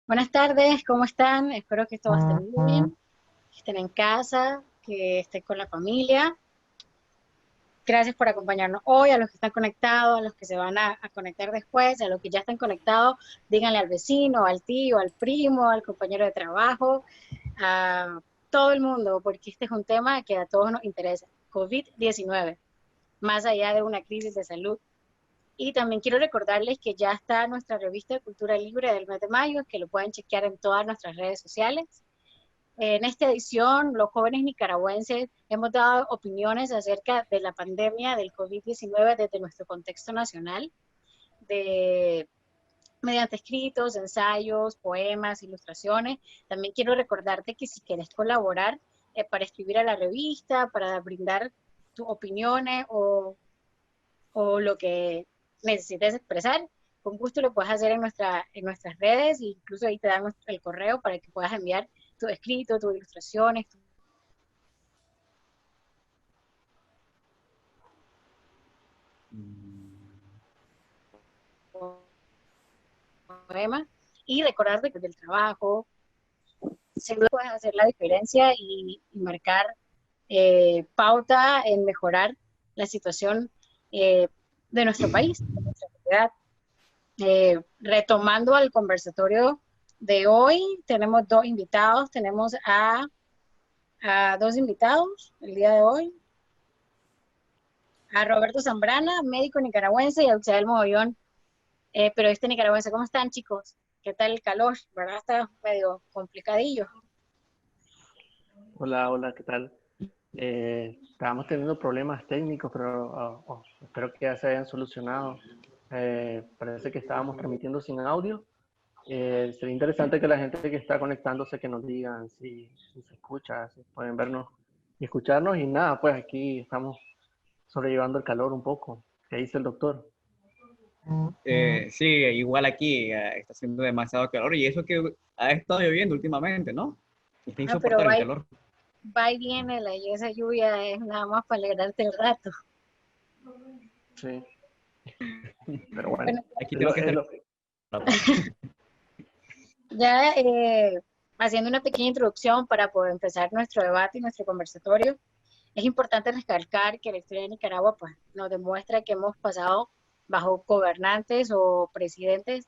Buenas tardes, ¿cómo están? Espero que todos estén bien, que estén en casa, que estén con la familia. Gracias por acompañarnos hoy, a los que están conectados, a los que se van a conectar después, a los que ya están conectados, díganle al vecino, al tío, al primo, al compañero de trabajo, a todo el mundo, porque este es un tema que a todos nos interesa. COVID-19, más allá de una crisis de salud. Y también quiero recordarles que ya está nuestra revista de Cultura Libre del mes de mayo, que lo pueden chequear en todas nuestras redes sociales. En esta edición, los jóvenes nicaragüenses hemos dado opiniones acerca de la pandemia del COVID-19 desde nuestro contexto nacional, de, mediante escritos, ensayos, poemas, ilustraciones. También quiero recordarte que si quieres colaborar para escribir a la revista, para brindar tus opiniones o lo que necesites expresar, con gusto lo puedes hacer en nuestras redes, e incluso ahí te dan el correo para que puedas enviar tu escrito, tus ilustraciones, tu poema, y recordarte que del trabajo, seguro puedes hacer la diferencia y marcar pauta en mejorar la situación de nuestro país, de nuestra sociedad. Retomando al conversatorio de hoy, tenemos dos invitados, tenemos a dos invitados el día de hoy, a Roberto Zambrana, médico nicaragüense, y a Uxael Mogollón, periodista nicaragüense. ¿Cómo están, chicos? ¿Qué tal el calor? ¿Verdad? Está medio complicadillo. Hola, hola, ¿qué tal? Estábamos teniendo problemas técnicos, pero espero que ya se hayan solucionado. Parece que estábamos transmitiendo sin audio. Sería interesante que la gente que está conectándose que nos digan si se escucha, si pueden vernos y escucharnos. Y nada, pues aquí estamos sobrellevando el calor un poco. ¿Qué dice el doctor? Sí, igual aquí está haciendo demasiado calor y eso que ha estado lloviendo últimamente, ¿no? Está Ah, pero insoportable el calor. va y viene, y esa lluvia es nada más para alegrarte el rato. Sí, pero bueno, Bueno, Aquí es tengo lo, que es estar... lo, ya haciendo una pequeña introducción para poder empezar nuestro debate y nuestro conversatorio, es importante recalcar que la historia de Nicaragua pues, nos demuestra que hemos pasado bajo gobernantes o presidentes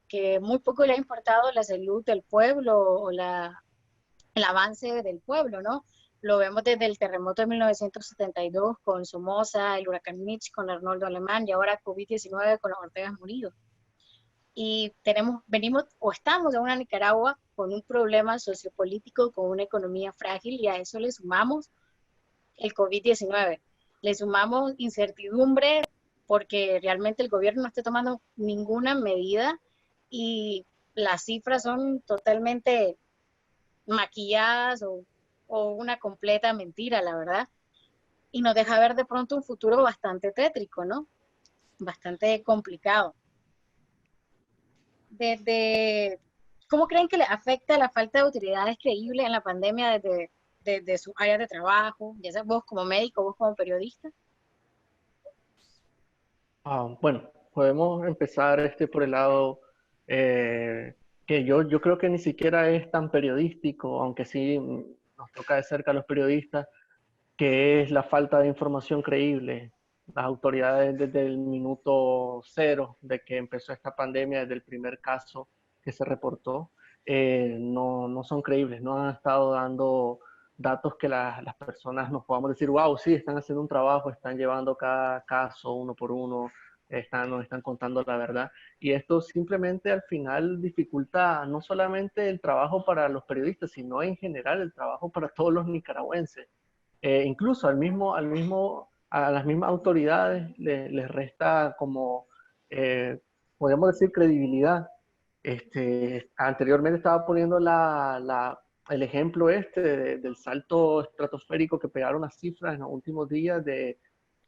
que muy poco le ha importado la salud del pueblo o el avance del pueblo, ¿no? Lo vemos desde el terremoto de 1972 con Somoza, el huracán Mitch con Arnoldo Alemán y ahora COVID-19 con los Ortega Murillo. Y venimos o estamos en una Nicaragua con un problema sociopolítico, con una economía frágil y a eso le sumamos el COVID-19. Le sumamos incertidumbre porque realmente el gobierno no está tomando ninguna medida y las cifras son totalmente maquilladas o una completa mentira, la verdad. Y nos deja ver de pronto un futuro bastante tétrico, ¿no? Bastante complicado. Desde, ¿cómo creen que le afecta la falta de autoridades creíbles en la pandemia desde sus áreas de trabajo? Ya sea vos como médico, vos como periodista. Bueno, podemos empezar por el lado eh, que yo creo que ni siquiera es tan periodístico, aunque sí nos toca de cerca a los periodistas, que es la falta de información creíble. Las autoridades desde el minuto cero de que empezó esta pandemia, desde el primer caso que se reportó, no son creíbles, no han estado dando datos que las personas nos podamos decir, wow, sí, están haciendo un trabajo, están llevando cada caso uno por uno, nos están contando la verdad. Y esto simplemente al final dificulta no solamente el trabajo para los periodistas, sino en general el trabajo para todos los nicaragüenses. Incluso a las mismas autoridades les resta como, podemos decir, credibilidad. Anteriormente estaba poniendo el ejemplo del salto estratosférico que pegaron las cifras en los últimos días de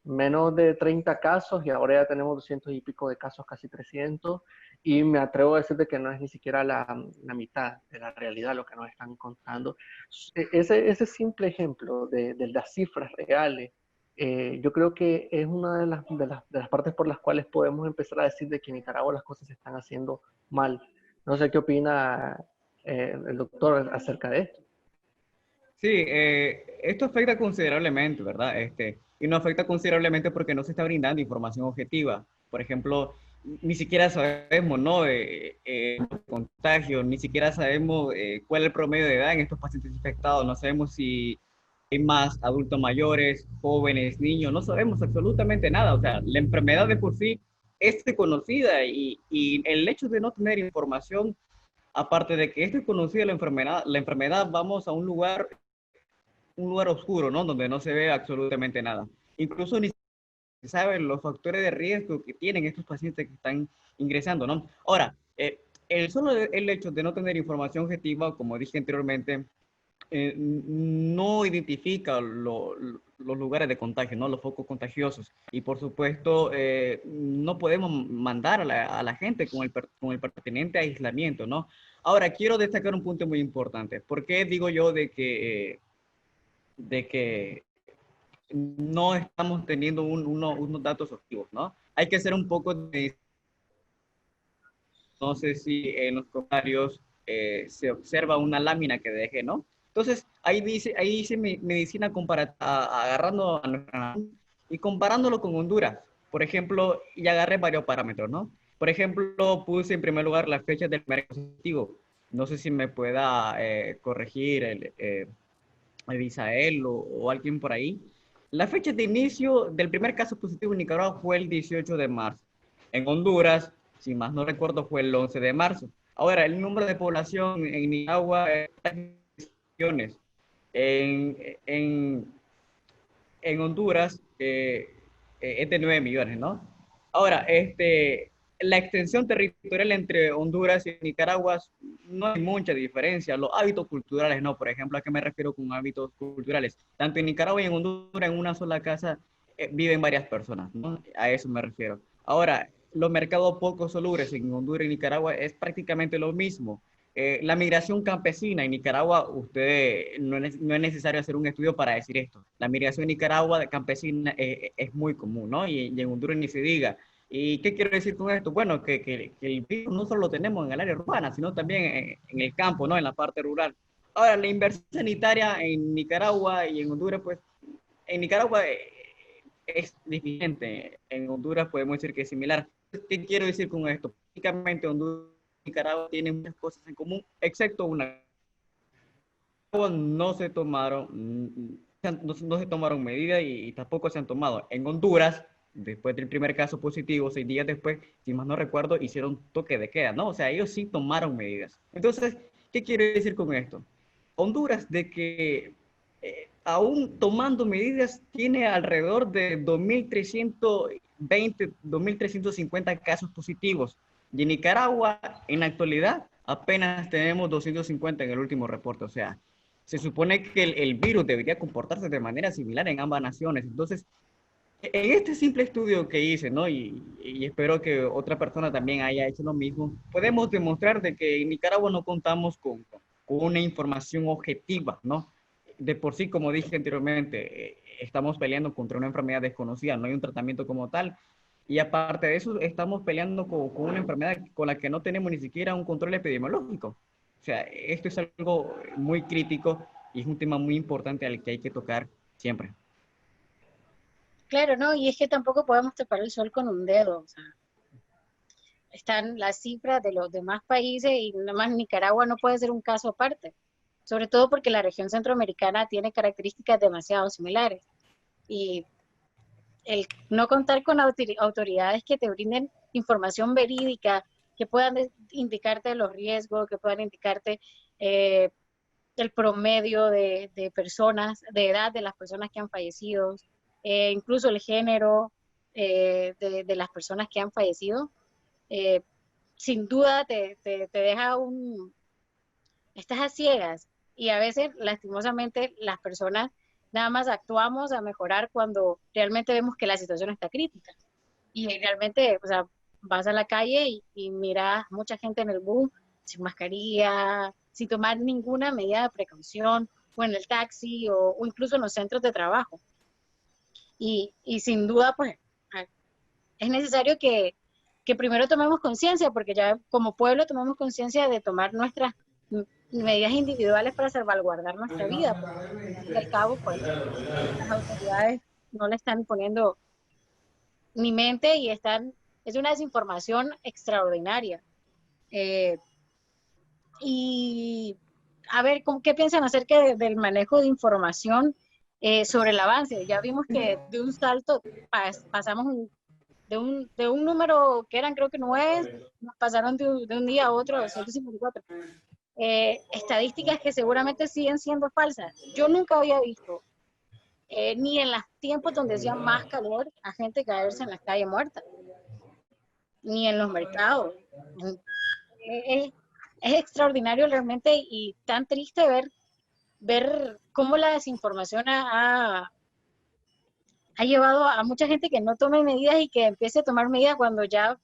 menos de 30 casos y ahora ya tenemos 200 y pico de casos, casi 300, y me atrevo a decir de que no es ni siquiera la mitad de la realidad lo que nos están contando. Ese simple ejemplo de las cifras reales, yo creo que es una de las partes por las cuales podemos empezar a decir de que en Nicaragua las cosas se están haciendo mal. No sé qué opina el doctor acerca de esto. Sí, esto afecta considerablemente, ¿verdad? Y no afecta considerablemente porque no se está brindando información objetiva. Por ejemplo, ni siquiera sabemos, ¿no? Contagio, ni siquiera sabemos cuál es el promedio de edad en estos pacientes infectados, no sabemos si hay más adultos mayores, jóvenes, niños, no sabemos absolutamente nada. O sea, la enfermedad de por sí es desconocida y el hecho de no tener información, aparte de que es desconocida la enfermedad, vamos a un lugar oscuro, ¿no? Donde no se ve absolutamente nada. Incluso ni se saben los factores de riesgo que tienen estos pacientes que están ingresando, ¿no? Ahora, el hecho de no tener información objetiva, como dije anteriormente, no identifica los lugares de contagio, ¿no? Los focos contagiosos. Y por supuesto, no podemos mandar a la gente con el pertinente aislamiento, ¿no? Ahora, quiero destacar un punto muy importante. ¿Por qué digo yo de que no estamos teniendo unos datos objetivos, ¿no? Hay que hacer un poco de, no sé si en los comentarios se observa una lámina que dejé, ¿no? Entonces, ahí dice medicina agarrando a nuestra y comparándolo con Honduras. Por ejemplo, y agarré varios parámetros, ¿no? Por ejemplo, puse en primer lugar la fecha del primer caso positivo. No sé si me pueda corregir el Isael o alguien por ahí. La fecha de inicio del primer caso positivo en Nicaragua fue el 18 de marzo. En Honduras, si más no recuerdo, fue el 11 de marzo. Ahora, el número de población en Nicaragua es millones. En, en, en Honduras es de 9 millones, ¿no? Ahora, la extensión territorial entre Honduras y Nicaragua no hay mucha diferencia. Los hábitos culturales, no. Por ejemplo, ¿a qué me refiero con hábitos culturales? Tanto en Nicaragua y en Honduras, en una sola casa, viven varias personas, ¿no? A eso me refiero. Ahora, los mercados poco solubles en Honduras y Nicaragua es prácticamente lo mismo. La migración campesina en Nicaragua, usted no es necesario hacer un estudio para decir esto. La migración en Nicaragua campesina es muy común, ¿no? Y en Honduras ni se diga. ¿Y qué quiero decir con esto? Bueno, que el virus no solo lo tenemos en el área urbana, sino también en el campo, ¿no? En la parte rural. Ahora, la inversión sanitaria en Nicaragua y en Honduras, pues, en Nicaragua es diferente. En Honduras podemos decir que es similar. ¿Qué quiero decir con esto? Prácticamente Honduras y Nicaragua tienen muchas cosas en común, excepto una. No se tomaron, no se tomaron medidas y tampoco se han tomado. En Honduras, después del primer caso positivo, 6 días después, si más no recuerdo, hicieron toque de queda, ¿no? O sea, ellos sí tomaron medidas. Entonces, ¿qué quiere decir con esto? Honduras, de que aún tomando medidas, tiene alrededor de 2.320, 2.350 casos positivos. Y en Nicaragua, en la actualidad, apenas tenemos 250 en el último reporte. O sea, se supone que el virus debería comportarse de manera similar en ambas naciones. Entonces, en este simple estudio que hice, ¿no? Y espero que otra persona también haya hecho lo mismo, podemos demostrar de que en Nicaragua no contamos con una información objetiva, ¿no? De por sí, como dije anteriormente, estamos peleando contra una enfermedad desconocida, no hay un tratamiento como tal. Y aparte de eso, estamos peleando con una enfermedad con la que no tenemos ni siquiera un control epidemiológico. O sea, esto es algo muy crítico y es un tema muy importante al que hay que tocar siempre. Claro, ¿no? Y es que tampoco podemos tapar el sol con un dedo. O sea, están las cifras de los demás países y nada más Nicaragua no puede ser un caso aparte. Sobre todo porque la región centroamericana tiene características demasiado similares. Y el no contar con autoridades que te brinden información verídica, que puedan indicarte los riesgos, que puedan indicarte eh, el promedio de personas, de edad de las personas que han fallecido, incluso el género de las personas que han fallecido, eh, sin duda te deja estás a ciegas y a veces lastimosamente las personas nada más actuamos a mejorar cuando realmente vemos que la situación está crítica. Y realmente, o sea, vas a la calle y miras mucha gente en el bus sin mascarilla, sin tomar ninguna medida de precaución, o en el taxi, o incluso en los centros de trabajo. Y sin duda, pues, es necesario que que primero tomemos conciencia, porque ya como pueblo tomemos conciencia de tomar nuestras medidas individuales para salvaguardar nuestra vida, porque al fin y al cabo, pues, las autoridades no le están poniendo ni mente y es una desinformación extraordinaria. Eh, y a ver, ¿qué piensan acerca del manejo de información sobre el avance? Ya vimos que de un salto pasamos de un número que eran creo que 9, nos pasaron de un día a otro a 254. Estadísticas que seguramente siguen siendo falsas. Yo nunca había visto, ni en los tiempos donde hacía más calor, a gente caerse en la calle muerta, ni en los mercados. Es, es extraordinario realmente y tan triste ver cómo la desinformación ha llevado a mucha gente que no tome medidas y que empiece a tomar medidas cuando ya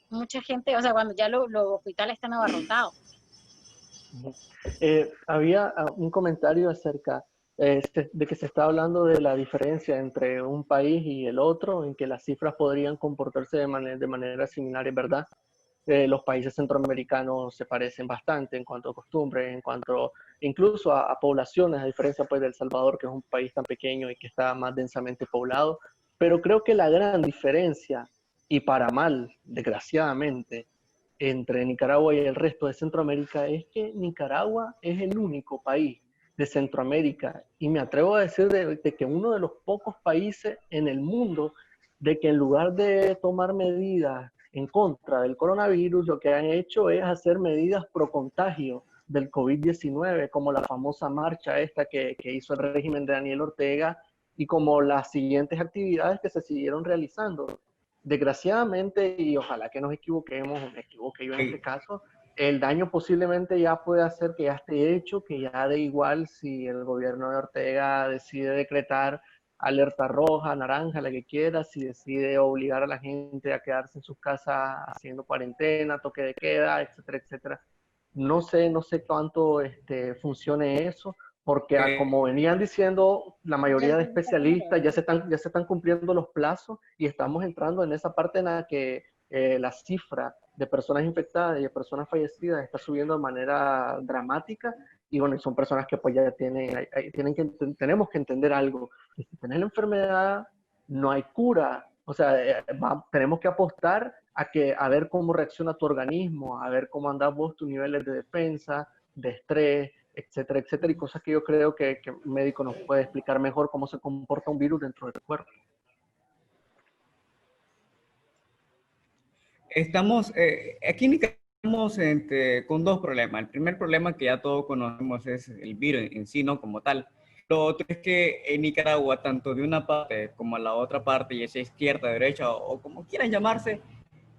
mucha gente, o sea, cuando ya los hospitales están abarrotados. Había un comentario acerca de que se está hablando de la diferencia entre un país y el otro, en que las cifras podrían comportarse de manera similar, es verdad. Los países centroamericanos se parecen bastante en cuanto a costumbres, en cuanto incluso a poblaciones, a diferencia pues de El Salvador, que es un país tan pequeño y que está más densamente poblado. Pero creo que la gran diferencia, y para mal, desgraciadamente, entre Nicaragua y el resto de Centroamérica es que Nicaragua es el único país de Centroamérica, y me atrevo a decir de que uno de los pocos países en el mundo de que en lugar de tomar medidas en contra del coronavirus, lo que han hecho es hacer medidas pro contagio del COVID-19, como la famosa marcha esta que hizo el régimen de Daniel Ortega y como las siguientes actividades que se siguieron realizando. Desgraciadamente, y ojalá que nos equivoquemos, o me equivoque yo en este caso, el daño posiblemente ya puede ser que ya esté hecho, que ya da igual si el gobierno de Ortega decide decretar alerta roja, naranja, la que quiera, si decide obligar a la gente a quedarse en sus casas haciendo cuarentena, toque de queda, etcétera, etcétera. No sé cuánto funcione eso, porque como venían diciendo la mayoría de especialistas, ya se están cumpliendo los plazos y estamos entrando en esa parte en la que la cifra de personas infectadas y de personas fallecidas está subiendo de manera dramática, y bueno, son personas que pues ya tenemos que entender algo, que si tenés la enfermedad no hay cura, o sea, tenemos que apostar a ver cómo reacciona tu organismo, a ver cómo andas vos, tus niveles de defensa, de estrés, etcétera, etcétera, y cosas que yo creo que un médico nos puede explicar mejor cómo se comporta un virus dentro del cuerpo. Estamos, aquí en Nicaragua estamos con dos problemas. El primer problema que ya todos conocemos es el virus en sí, ¿no? Como tal. Lo otro es que en Nicaragua, tanto de una parte como a la otra parte, ya sea izquierda, derecha o como quieran llamarse,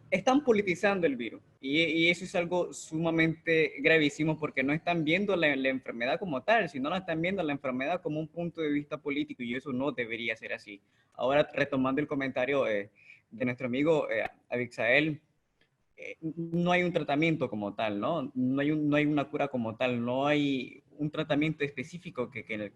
están politizando el virus. Y eso es algo sumamente gravísimo porque no están viendo la enfermedad como tal, sino la están viendo la enfermedad como un punto de vista político, y eso no debería ser así. Ahora, retomando el comentario de nuestro amigo Abixael, no hay un tratamiento como tal, ¿no? No hay una cura como tal, no hay un tratamiento específico que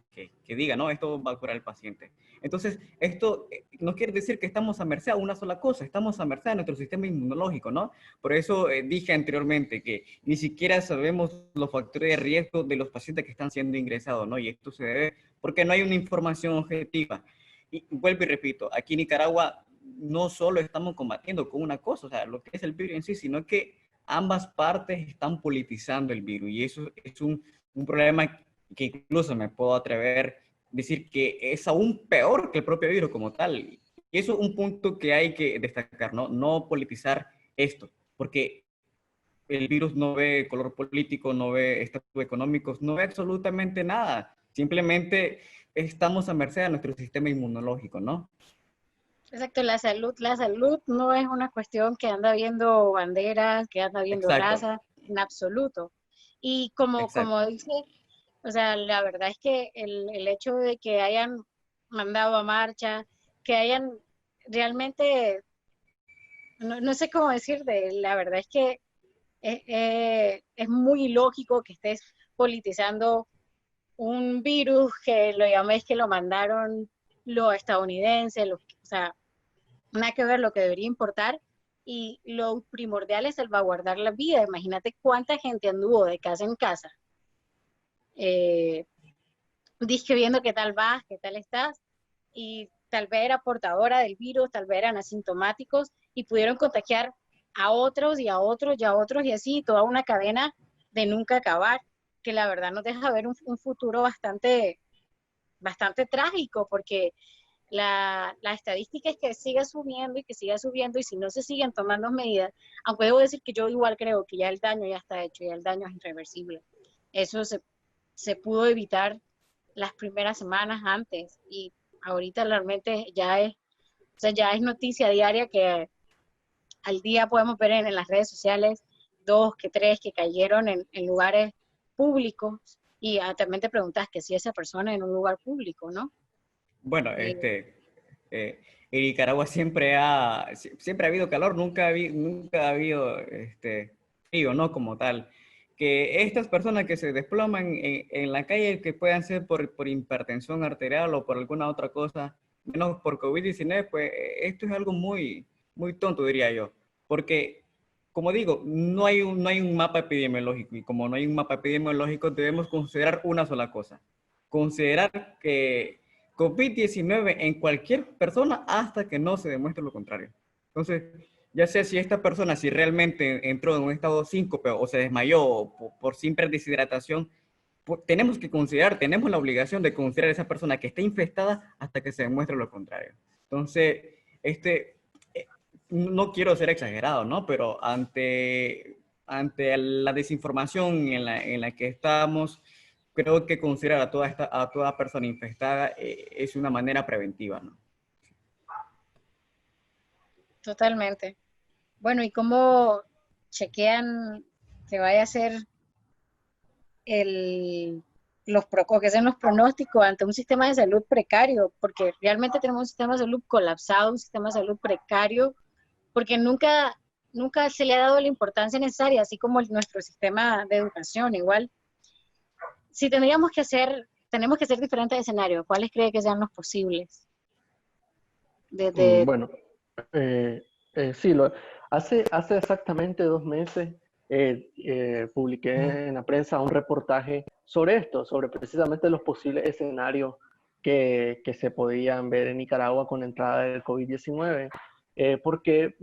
diga, no, esto va a curar al paciente. Entonces, esto no quiere decir que estamos a merced a una sola cosa, estamos a merced a nuestro sistema inmunológico, ¿no? Por eso dije anteriormente que ni siquiera sabemos los factores de riesgo de los pacientes que están siendo ingresados, ¿no? Y esto se debe porque no hay una información objetiva. Y vuelvo y repito, aquí en Nicaragua no solo estamos combatiendo con una cosa, o sea, lo que es el virus en sí, sino que ambas partes están politizando el virus, y eso es un problema que incluso me puedo atrever a decir que es aún peor que el propio virus como tal. Y eso es un punto que hay que destacar, ¿no? No politizar esto, porque el virus no ve color político, no ve estatus económicos, no ve absolutamente nada. Simplemente estamos a merced de nuestro sistema inmunológico, ¿no? Exacto, la salud no es una cuestión que anda viendo banderas, que anda viendo Exacto, raza, en absoluto. Y exacto. como dice, o sea, la verdad es que el hecho de que hayan mandado a marcha, que hayan realmente, no sé cómo decir, la verdad es que es muy ilógico que estés politizando un virus que lo llaméis que lo mandaron los estadounidenses, o sea, nada que ver. Lo que debería importar y lo primordial es salvaguardar la vida. Imagínate cuánta gente anduvo de casa en casa, dizque viendo qué tal vas, qué tal estás, y tal vez era portadora del virus, tal vez eran asintomáticos y pudieron contagiar a otros y a otros y a otros y así, toda una cadena de nunca acabar, que la verdad nos deja ver un futuro bastante trágico, porque la estadística es que siga subiendo y que siga subiendo, y si no se siguen tomando medidas, aunque debo decir que yo igual creo que ya el daño ya está hecho, ya el daño es irreversible. Eso se pudo evitar las primeras semanas antes, y ahorita realmente o sea, ya es noticia diaria que al día podemos ver en las redes sociales dos, que tres que cayeron en lugares públicos, y también te preguntas que si esa persona en un lugar público, ¿no? Bueno, Eh, eh, en Nicaragua siempre ha habido calor, nunca ha habido frío, ¿no? Como tal. Que estas personas que se desploman en la calle, que puedan ser por hipertensión arterial o por alguna otra cosa, menos por COVID-19, pues esto es algo muy tonto, diría yo. Porque, como digo, no hay un mapa epidemiológico, y como no hay un mapa epidemiológico, debemos considerar una sola cosa. Considerar que COVID-19 en cualquier persona hasta que no se demuestre lo contrario. Entonces, ya sea si esta persona, si realmente entró en un estado síncope o se desmayó por simple deshidratación, pues, tenemos la obligación de considerar a esa persona que está infectada hasta que se demuestre lo contrario. Entonces, eh, no quiero ser exagerado, ¿no? Pero ante la desinformación en la que estamos, creo que considerar a toda persona infectada es una manera preventiva, ¿no? Totalmente. Bueno, ¿y cómo chequean que vaya a ser el, que sean los pronósticos ante un sistema de salud precario? Porque realmente tenemos un sistema de salud colapsado, un sistema de salud precario, porque nunca se le ha dado la importancia necesaria, así como nuestro sistema de educación. Igual, si tenemos que hacer diferentes escenarios, ¿cuáles cree que sean los posibles? Desde, Bueno, sí, hace exactamente 2 meses publiqué en la prensa un reportaje sobre esto, sobre precisamente los posibles escenarios que se podían ver en Nicaragua con la entrada del COVID-19, porque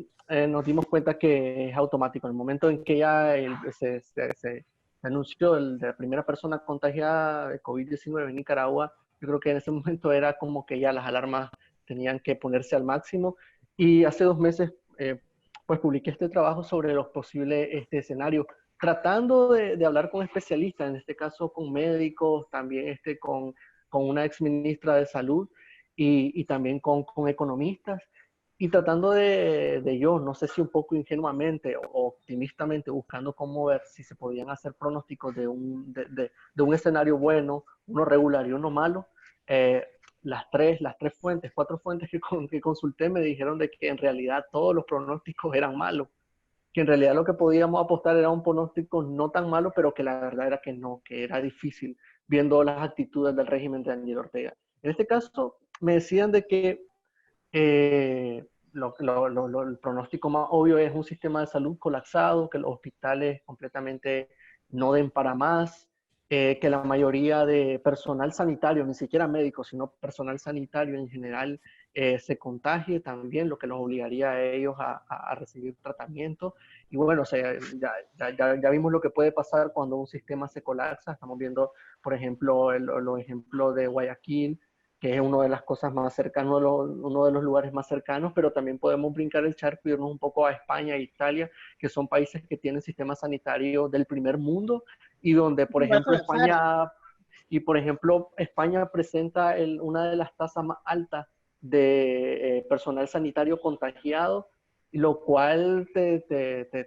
nos dimos cuenta que es automático. En el momento en que ya se anunció de la primera persona contagiada de COVID-19 en Nicaragua, yo creo que en ese momento era como que ya las alarmas tenían que ponerse al máximo. Y hace 2 meses, pues publiqué este trabajo sobre los posibles escenarios, tratando de hablar con especialistas, en este caso con médicos, también con una ex ministra de Salud y también con economistas, y tratando de yo, no sé si un poco ingenuamente o optimistamente, buscando cómo ver si se podían hacer pronósticos de un escenario bueno, uno regular y uno malo. Eh, las tres fuentes, 4 fuentes que consulté me dijeron de que en realidad todos los pronósticos eran malos, que en realidad lo que podíamos apostar era un pronóstico no tan malo, pero que la verdad era que no, que era difícil, viendo las actitudes del régimen de Daniel Ortega. En este caso, me decían de que el pronóstico más obvio es un sistema de salud colapsado, que los hospitales completamente no den para más, que la mayoría de personal sanitario, ni siquiera médicos, sino personal sanitario en general, se contagie también, lo que los obligaría a ellos a recibir tratamiento. Y bueno, o sea, ya vimos lo que puede pasar cuando un sistema se colapsa. Estamos viendo, por ejemplo, los ejemplos de Guayaquil, que es una de las cosas más cercanas, uno de los lugares más cercanos, pero también podemos brincar el charco y irnos un poco a España e Italia, que son países que tienen sistemas sanitarios del primer mundo, y donde, por va a ejemplo, colapsar. España presenta una de las tasas más altas de personal sanitario contagiado, lo cual te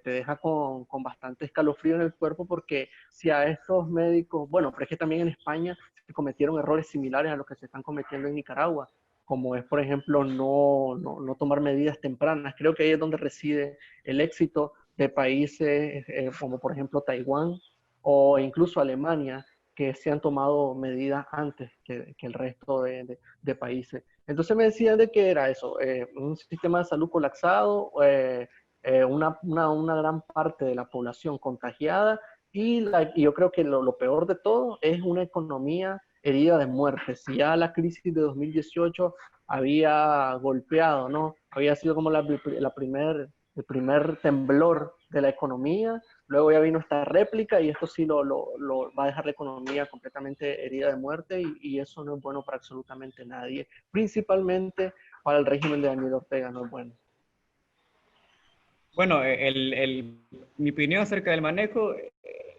deja con bastante escalofrío en el cuerpo, porque si a estos médicos, bueno, pero es que también en España se cometieron errores similares a los que se están cometiendo en Nicaragua, como es, por ejemplo, no tomar medidas tempranas. Creo que ahí es donde reside el éxito de países como, por ejemplo, Taiwán o incluso Alemania, que se han tomado medidas antes que el resto de países. Entonces me decían de que era eso, un sistema de salud colapsado, una gran parte de la población contagiada y yo creo que lo peor de todo es una economía herida de muerte. Si ya la crisis de 2018 había golpeado, ¿no? Había sido como el primer temblor de la economía, luego ya vino esta réplica y esto sí lo va a dejar la economía completamente herida de muerte y eso no es bueno para absolutamente nadie, principalmente para el régimen de Daniel Ortega, no es bueno. Bueno, mi opinión acerca del manejo,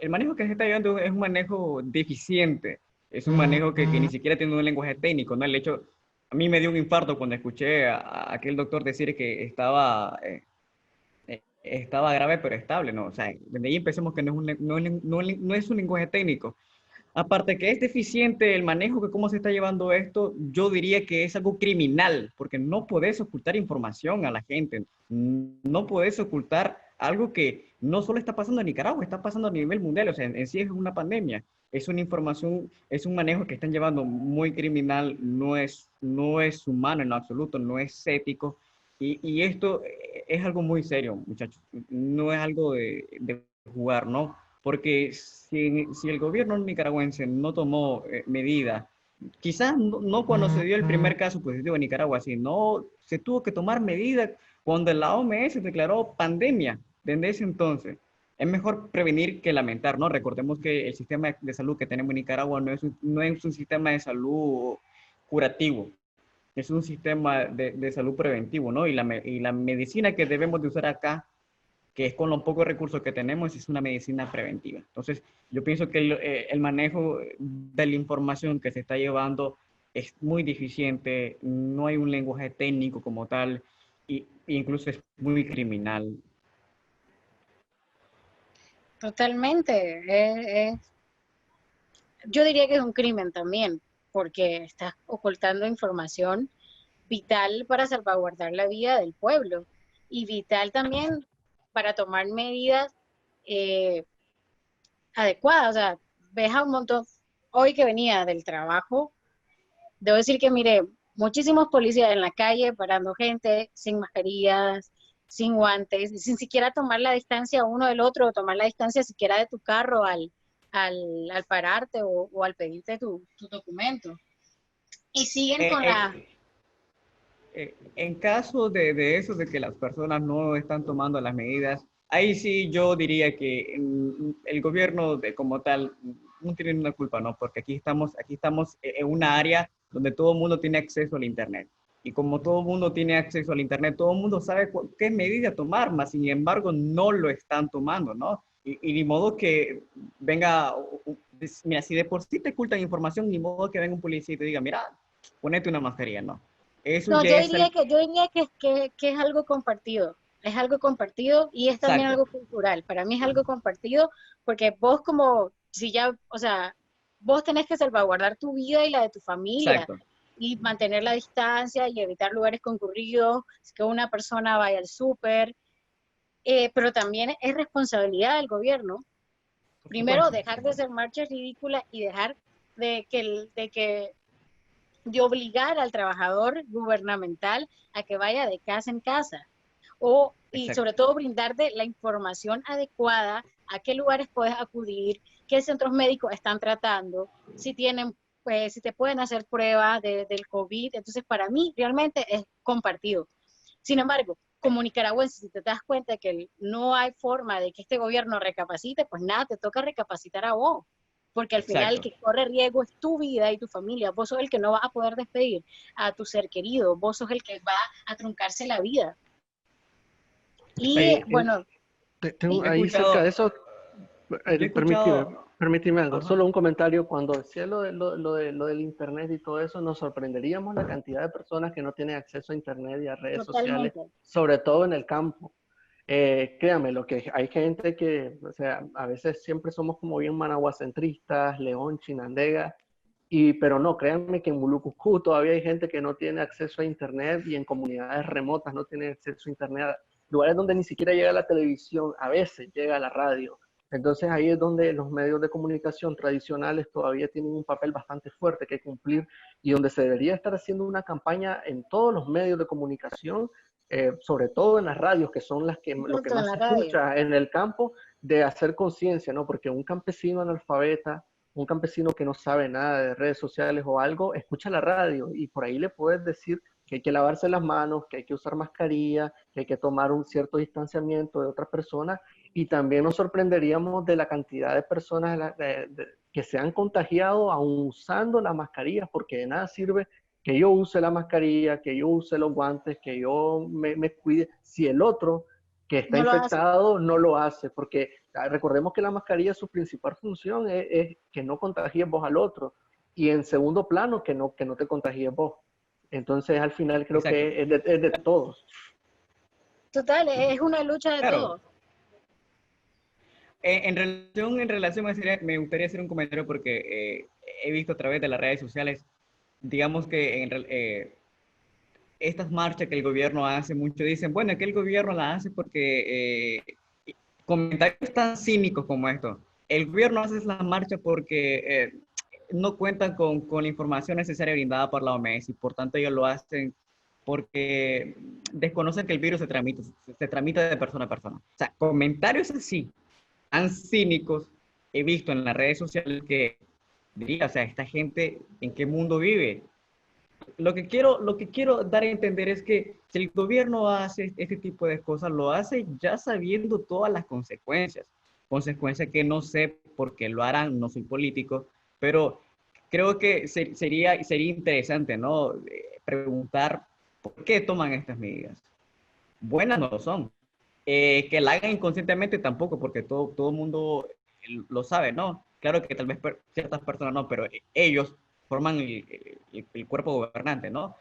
el manejo que se está llevando es un manejo deficiente, es un manejo que ni siquiera tiene un lenguaje técnico, ¿no? El hecho, a mí me dio un infarto cuando escuché a aquel doctor decir que estaba grave pero estable, ¿no? O sea, desde ahí empecemos que no es un lenguaje técnico. Aparte que es deficiente el manejo que cómo se está llevando esto, yo diría que es algo criminal, porque no puedes ocultar información a la gente, no puedes ocultar algo que no solo está pasando en Nicaragua, está pasando a nivel mundial, o sea, en sí es una pandemia, es una información, es un manejo que están llevando muy criminal, no es humano en lo absoluto, no es ético, y esto es algo muy serio, muchachos, no es algo de jugar, ¿no? Porque si el gobierno nicaragüense no tomó medidas, quizás no cuando se dio el primer caso positivo en Nicaragua, sino se tuvo que tomar medidas cuando la OMS declaró pandemia desde ese entonces. Es mejor prevenir que lamentar, ¿no? Recordemos que el sistema de salud que tenemos en Nicaragua no es un sistema de salud curativo, es un sistema de salud preventivo, ¿no? Y la medicina que debemos de usar acá que es con los pocos recursos que tenemos, es una medicina preventiva. Entonces, yo pienso que el manejo de la información que se está llevando es muy deficiente, no hay un lenguaje técnico como tal, e incluso es muy criminal. Totalmente. Yo diría que es un crimen también, porque estás ocultando información vital para salvaguardar la vida del pueblo y vital también para tomar medidas eh, adecuadas. O sea, ves a un montón, hoy que venía del trabajo, debo decir que mire, muchísimos policías en la calle parando gente sin mascarillas, sin guantes, sin siquiera tomar la distancia uno del otro, o tomar la distancia siquiera de tu carro al pararte o al pedirte tu documento. Y siguen con la... En caso de eso, de que las personas no están tomando las medidas, ahí sí yo diría que el gobierno como tal no tiene una culpa, ¿no? Porque aquí estamos en una área donde todo el mundo tiene acceso al Internet. Y como todo el mundo tiene acceso al Internet, todo el mundo sabe qué medida tomar, más sin embargo no lo están tomando, ¿no? Y ni modo que venga, mira, si de por sí te ocultan información, ni modo que venga un policía y te diga, mira, ponete una mascarilla, ¿no? Eso No, ya es yo diría que es es algo compartido y es también exacto, algo cultural. Para mí es algo compartido porque vos como, si ya, o sea, vos tenés que salvaguardar tu vida y la de tu familia exacto. y mantener la distancia y evitar lugares concurridos, que una persona vaya al súper, pero también es responsabilidad del gobierno. Por Primero, supuesto. dejar de hacer marchas ridículas y dejar de obligar al trabajador gubernamental a que vaya de casa en casa. Y Exacto. sobre todo brindarte la información adecuada, a qué lugares puedes acudir, qué centros médicos están tratando, si tienen, pues, si te pueden hacer pruebas del COVID. Entonces, para mí, realmente es compartido. Sin embargo, como nicaragüense, si te das cuenta que no hay forma de que este gobierno recapacite, pues nada, te toca recapacitar a vos, porque al final el Exacto. que corre riesgo es tu vida y tu familia. Vos sos el que no vas a poder despedir a tu ser querido, vos sos el que va a truncarse la vida. Y Ahí, bueno, sí, Yo he ahí cerca de escuchado, eso, yo he permíteme, escuchado, permíteme algo, ajá, solo un comentario, cuando decía lo del Internet y todo eso, nos sorprenderíamos la cantidad de personas que no tienen acceso a Internet y a redes sociales, totalmente. sobre todo en el campo. Créame, lo que hay gente que, o sea, a veces siempre somos como bien managuacentristas, León, Chinandega, pero no, créanme que en Mulucucú todavía hay gente que no tiene acceso a Internet y en comunidades remotas no tienen acceso a Internet, lugares donde ni siquiera llega la televisión, a veces llega la radio. Entonces ahí es donde los medios de comunicación tradicionales todavía tienen un papel bastante fuerte que cumplir y donde se debería estar haciendo una campaña en todos los medios de comunicación sobre todo en las radios, que son lo que Justo en más la se radio. escucha en el campo, de hacer conciencia, ¿no? Porque un campesino analfabeta, un campesino que no sabe nada de redes sociales o algo, escucha la radio y por ahí le puedes decir que hay que lavarse las manos, que hay que usar mascarilla, que hay que tomar un cierto distanciamiento de otras personas, y también nos sorprenderíamos de la cantidad de personas que se han contagiado aún usando las mascarillas, porque de nada sirve que yo use la mascarilla, que yo use los guantes, que yo me cuide, si el otro que está No lo hace. infectado no lo hace, porque recordemos que la mascarilla, su principal función es que no contagies vos al otro, y en segundo plano, que no te contagies vos. Entonces, al final creo Exacto. que es de todos. Total, es una lucha de Claro. todos. En relación a me gustaría hacer un comentario porque he visto a través de las redes sociales, digamos que estas marchas que el gobierno hace mucho, dicen, bueno, que el gobierno la hace porque comentarios tan cínicos como esto. El gobierno hace la marcha porque no cuentan con la información necesaria brindada por la OMS y por tanto ellos lo hacen porque desconocen que el virus se tramita de persona a persona. O sea, comentarios así, tan cínicos, he visto en las redes sociales que diría, o sea, esta gente, ¿en qué mundo vive? Lo que quiero dar a entender es que si el gobierno hace este tipo de cosas, lo hace ya sabiendo todas las consecuencias. Consecuencias que no sé por qué lo harán, no soy político, pero creo que sería interesante, ¿no? Preguntar por qué toman estas medidas. Buenas no lo son. Que la hagan inconscientemente tampoco, porque todo el mundo lo sabe, ¿no? Claro que tal vez ciertas personas no, pero ellos forman el cuerpo gobernante, ¿no?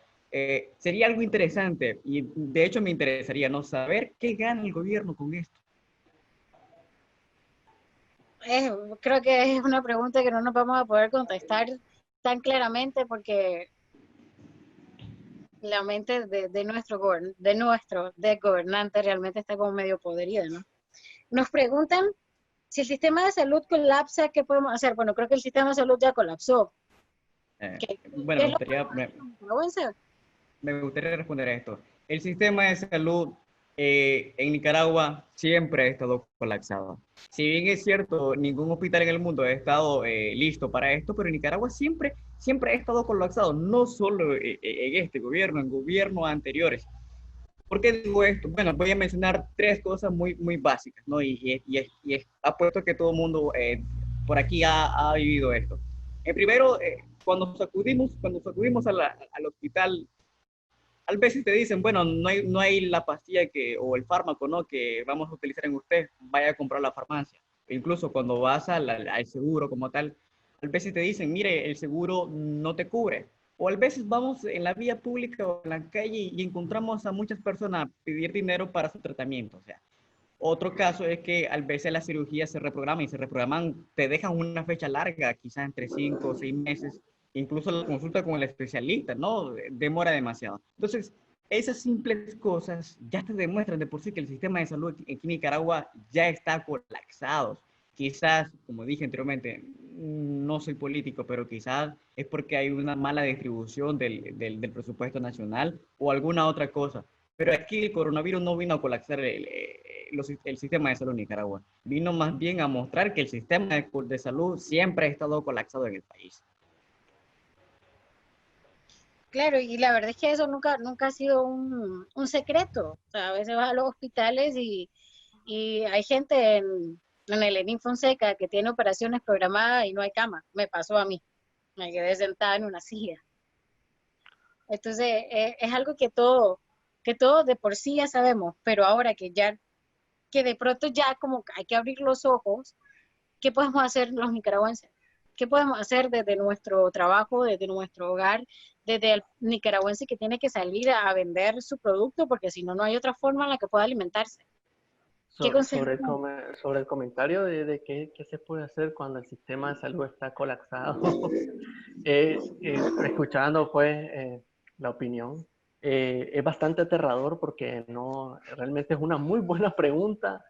Sería algo interesante y de hecho me interesaría, ¿no? Saber qué gana el gobierno con esto. Creo que es una pregunta que no nos vamos a poder contestar tan claramente porque la mente de gobernante realmente está como medio podrida, ¿no? Nos preguntan si el sistema de salud colapsa, ¿qué podemos hacer? Bueno, creo que el sistema de salud ya colapsó. Bueno, ¿Qué es lo que vamos a hacer? me gustaría responder a esto. El sistema de salud en Nicaragua siempre ha estado colapsado. Si bien es cierto, ningún hospital en el mundo ha estado listo para esto, pero en Nicaragua siempre ha estado colapsado, no solo en este gobierno, en gobiernos anteriores. ¿Por qué digo esto? Bueno, voy a mencionar tres cosas muy básicas, ¿no? Y apuesto que todo el mundo por aquí ha vivido esto. Primero, cuando acudimos al hospital, a veces te dicen, bueno, no hay la pastilla o el fármaco, ¿no? Que vamos a utilizar en usted, vaya a comprar a la farmacia. E incluso cuando vas al seguro como tal, a veces te dicen, mire, el seguro no te cubre. O a veces vamos en la vía pública o en la calle y encontramos a muchas personas pedir dinero para su tratamiento. O sea, otro caso es que a veces las cirugías se reprograman y se reprograman, te dejan una fecha larga, quizás entre 5 o 6 meses, incluso la consulta con el especialista, ¿no? Demora demasiado. Entonces, esas simples cosas ya te demuestran de por sí que el sistema de salud aquí en Nicaragua ya está colapsado. Quizás, como dije anteriormente, no soy político, pero quizás es porque hay una mala distribución del presupuesto nacional o alguna otra cosa. Pero aquí el coronavirus no vino a colapsar el sistema de salud en Nicaragua. Vino más bien a mostrar que el sistema de salud siempre ha estado colapsado en el país. Claro, y la verdad es que eso nunca ha sido un secreto. O sea, a veces vas a los hospitales y hay gente en el Enin Fonseca que tiene operaciones programadas y no hay cama. Me pasó a mí. Me quedé sentada en una silla. Entonces, es algo que todos de por sí ya sabemos, pero ahora que de pronto ya como hay que abrir los ojos, ¿qué podemos hacer los nicaragüenses? ¿Qué podemos hacer desde nuestro trabajo, desde nuestro hogar, desde el nicaragüense que tiene que salir a vender su producto porque si no, no hay otra forma en la que pueda alimentarse? ¿Qué consejos? Sobre el comentario de qué se puede hacer cuando el sistema de salud está colapsado, escuchando pues la opinión, es bastante aterrador porque no, realmente es una muy buena pregunta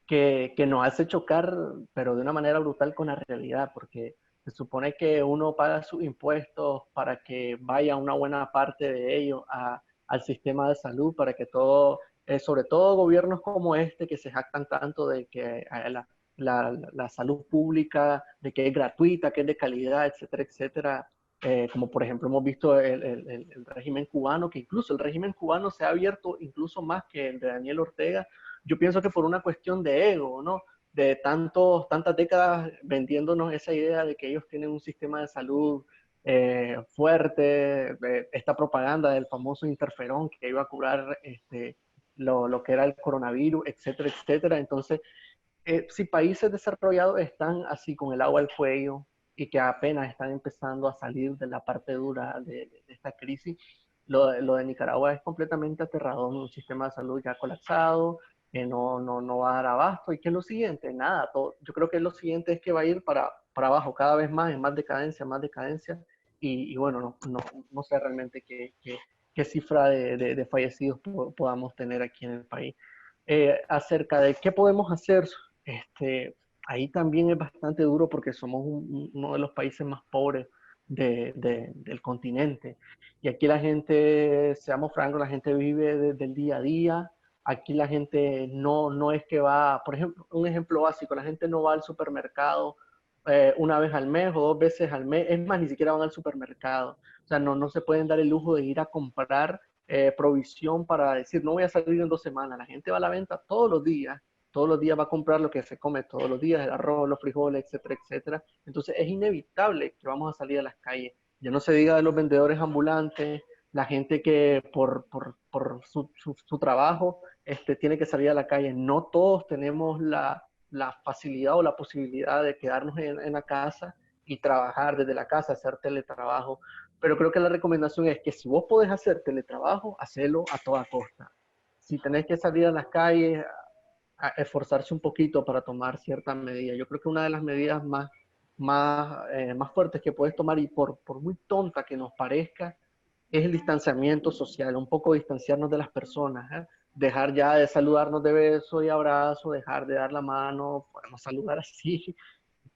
que nos hace chocar, pero de una manera brutal con la realidad, porque se supone que uno paga sus impuestos para que vaya una buena parte de ellos a al sistema de salud para que todo, sobre todo gobiernos como este que se jactan tanto de que la salud pública, de que es gratuita, que es de calidad, etcétera, etcétera, como por ejemplo hemos visto el régimen cubano, que incluso el régimen cubano se ha abierto incluso más que el de Daniel Ortega. Yo pienso que por una cuestión de ego, ¿no? De tantas décadas vendiéndonos esa idea de que ellos tienen un sistema de salud fuerte, esta propaganda del famoso interferón que iba a curar lo que era el coronavirus, etcétera, etcétera. Entonces, si países desarrollados están así con el agua al cuello y que apenas están empezando a salir de la parte dura de esta crisis, lo de Nicaragua es completamente aterrador, un sistema de salud ya colapsado, que no va a dar abasto. ¿Y qué es lo siguiente? Nada, yo creo que lo siguiente es que va a ir para abajo cada vez más, en más decadencia, y bueno, no sé realmente qué cifra de fallecidos podamos tener aquí en el país. Acerca de qué podemos hacer, ahí también es bastante duro porque somos uno de los países más pobres del continente. Y aquí la gente, seamos francos, la gente vive del día a día. Aquí la gente no es que va, por ejemplo, un ejemplo básico, la gente no va al supermercado una vez al mes o 2 veces al mes, es más, ni siquiera van al supermercado. O sea, no se pueden dar el lujo de ir a comprar provisión para decir, no voy a salir en 2 semanas. La gente va a la venta todos los días va a comprar lo que se come todos los días, el arroz, los frijoles, etcétera, etcétera. Entonces es inevitable que vamos a salir a las calles. Ya no se diga de los vendedores ambulantes, la gente que por su trabajo tiene que salir a la calle. No todos tenemos la facilidad o la posibilidad de quedarnos en la casa y trabajar desde la casa, hacer teletrabajo. Pero creo que la recomendación es que si vos podés hacer teletrabajo, hacelo a toda costa. Si tenés que salir a las calles, a esforzarse un poquito para tomar ciertas medidas. Yo creo que una de las medidas más fuertes que puedes tomar, y por muy tonta que nos parezca, es el distanciamiento social, un poco distanciarnos de las personas, ¿eh? Dejar ya de saludarnos de beso y abrazo, dejar de dar la mano, podemos saludar así,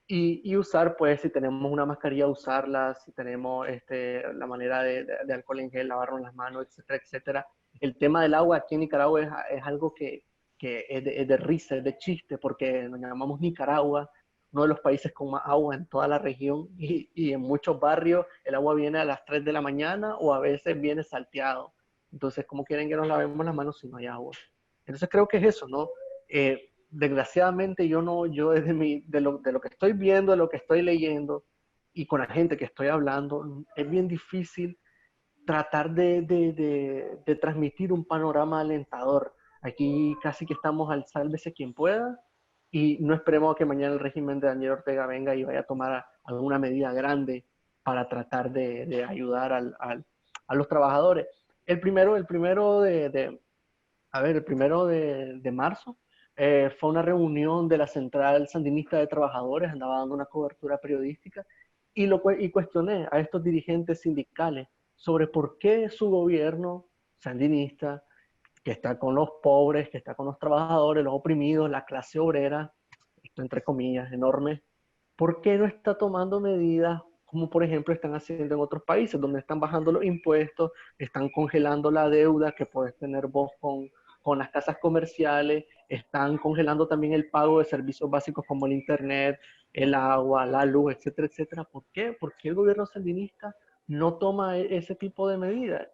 y usar, pues, si tenemos una mascarilla, usarla, si tenemos la manera de alcohol en gel, lavarnos las manos, etcétera, etcétera. El tema del agua aquí en Nicaragua es algo que es de risa, es de chiste, porque nos llamamos Nicaragua, uno de los países con más agua en toda la región, y en muchos barrios el agua viene a las 3 de la mañana o a veces viene salteado. Entonces, ¿cómo quieren que nos lavemos las manos si no hay agua? Entonces creo que es eso, ¿no? Desgraciadamente yo de lo que estoy viendo, de lo que estoy leyendo y con la gente que estoy hablando, es bien difícil tratar de transmitir un panorama alentador. Aquí casi que estamos al sálvese quien pueda, y no esperemos a que mañana el régimen de Daniel Ortega venga y vaya a tomar alguna medida grande para tratar de ayudar a los trabajadores. El primero de marzo fue una reunión de la Central Sandinista de Trabajadores, andaba dando una cobertura periodística, y cuestioné a estos dirigentes sindicales sobre por qué su gobierno sandinista, que está con los pobres, que está con los trabajadores, los oprimidos, la clase obrera, esto entre comillas, enorme, ¿por qué no está tomando medidas como por ejemplo están haciendo en otros países, donde están bajando los impuestos, están congelando la deuda que puedes tener vos con las casas comerciales, están congelando también el pago de servicios básicos como el internet, el agua, la luz, etcétera, etcétera? ¿Por qué? ¿Por qué el gobierno sandinista no toma ese tipo de medidas?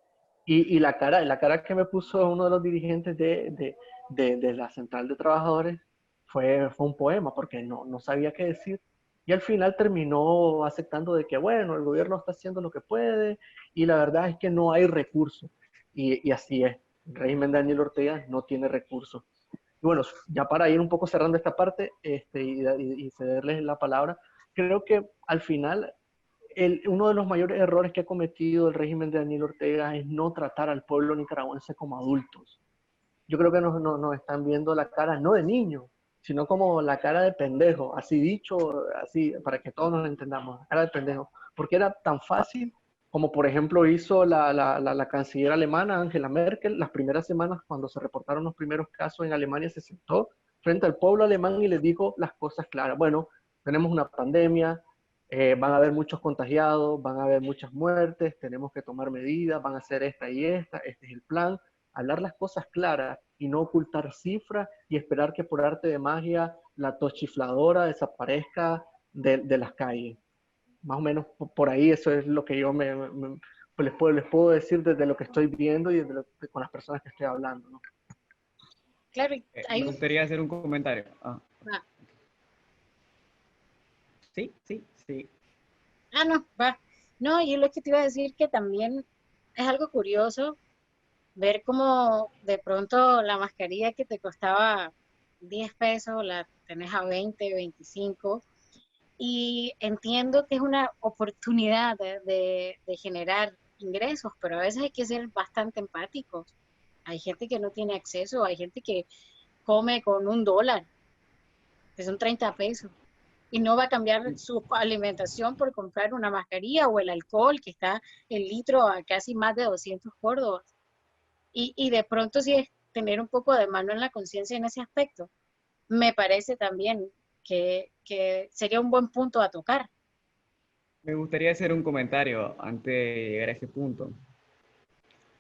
Y la cara que me puso uno de los dirigentes de la Central de Trabajadores fue un poema, porque no sabía qué decir. Y al final terminó aceptando de que, bueno, el gobierno está haciendo lo que puede, y la verdad es que no hay recursos. Y así es. El régimen de Daniel Ortega no tiene recursos. Y bueno, ya para ir un poco cerrando esta parte y cederles la palabra, creo que al final uno de los mayores errores que ha cometido el régimen de Daniel Ortega es no tratar al pueblo nicaragüense como adultos. Yo creo que nos están viendo la cara no de niño, sino como la cara de pendejo, así dicho, así, para que todos nos entendamos, la cara de pendejo. Porque era tan fácil como, por ejemplo, hizo la canciller alemana, Angela Merkel, las primeras semanas cuando se reportaron los primeros casos en Alemania, se sentó frente al pueblo alemán y les dijo las cosas claras. Bueno, tenemos una pandemia, van a haber muchos contagiados, van a haber muchas muertes, tenemos que tomar medidas, van a hacer esta y esta, este es el plan. Hablar las cosas claras y no ocultar cifras y esperar que por arte de magia la tochifladora desaparezca de las calles. Más o menos por ahí eso es lo que yo pues les puedo decir desde lo que estoy viendo y con las personas que estoy hablando, ¿no? Claro, Me gustaría hacer un comentario. Ah. Sí, sí, sí. No, va. No, y lo que te iba a decir que también es algo curioso ver cómo de pronto la mascarilla que te costaba 10 pesos la tenés a 20, 25. Y entiendo que es una oportunidad de generar ingresos, pero a veces hay que ser bastante empáticos. Hay gente que no tiene acceso, hay gente que come con $1, que son 30 pesos, y no va a cambiar su alimentación por comprar una mascarilla o el alcohol, que está el litro a casi más de 200 córdobas. Y de pronto sí es tener un poco de mano en la conciencia en ese aspecto. Me parece también que sería un buen punto a tocar. Me gustaría hacer un comentario antes de llegar a ese punto.